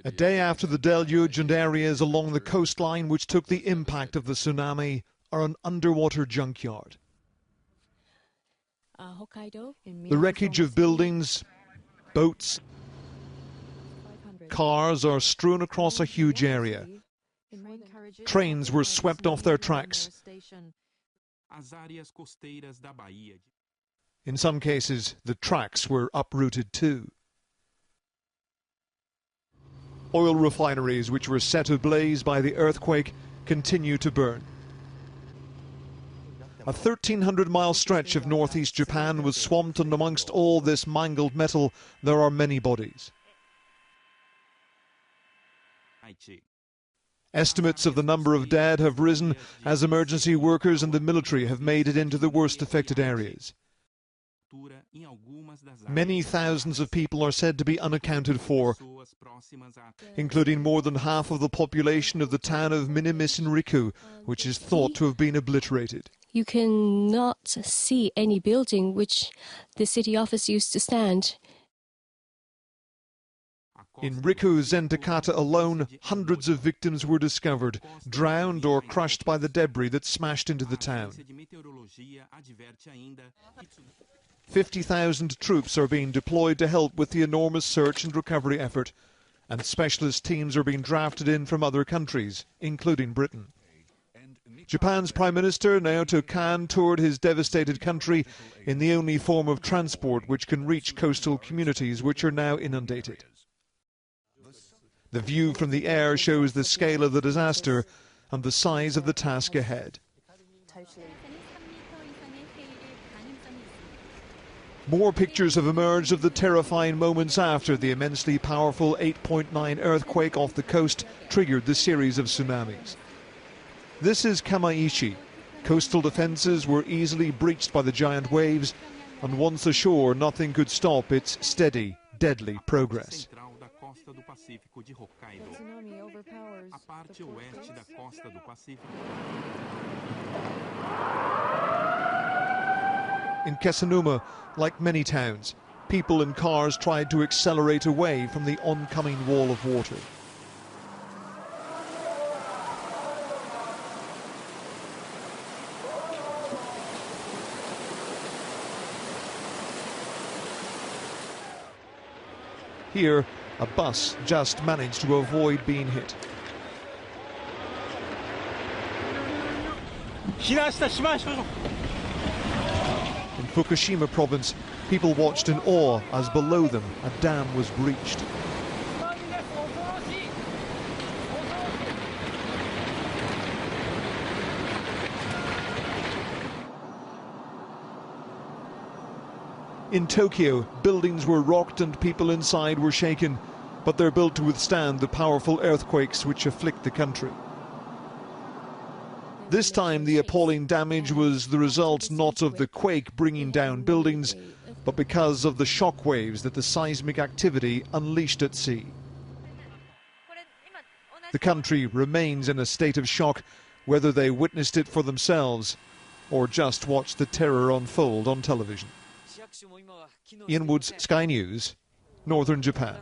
A day after the deluge, and areas along the coastline which took the impact of the tsunami are an underwater junkyard. The wreckage of buildings, boats, cars are strewn across a huge area. Trains were swept off their tracks. In some cases, the tracks were uprooted too. Oil refineries, which were set ablaze by the earthquake, continue to burn. A 1,300-mile stretch of northeast Japan was swamped, and amongst all this mangled metal, there are many bodies. Estimates of the number of dead have risen as emergency workers and the military have made it into the worst affected areas. Many thousands of people are said to be unaccounted for, including more than half of the population of the town of Minamisin-Riku, which is thought to have been obliterated. You cannot see any building which the city office used to stand. In Riku Zentakata alone, hundreds of victims were discovered, drowned or crushed by the debris that smashed into the town. 50,000 troops are being deployed to help with the enormous search and recovery effort, and specialist teams are being drafted in from other countries, including Britain. Japan's Prime Minister Naoto Kan toured his devastated country in the only form of transport which can reach coastal communities which are now inundated. The view from the air shows the scale of the disaster and the size of the task ahead. More pictures have emerged of the terrifying moments after the immensely powerful 8.9 earthquake off the coast triggered the series of tsunamis. This is Kamaishi. Coastal defences were easily breached by the giant waves, and once ashore, nothing could stop its steady, deadly progress. In Tsunami, like many towns, people and cars tried to accelerate away from the oncoming wall of water. Here, a bus just managed to avoid being hit. In Fukushima province, people watched in awe as below them a dam was breached. In Tokyo, buildings were rocked and people inside were shaken, but they're built to withstand the powerful earthquakes which afflict the country. This time the appalling damage was the result not of the quake bringing down buildings, but because of the shock waves that the seismic activity unleashed at sea. The country remains in a state of shock, whether they witnessed it for themselves or just watched the terror unfold on television. Ian Woods, Sky News, Northern Japan.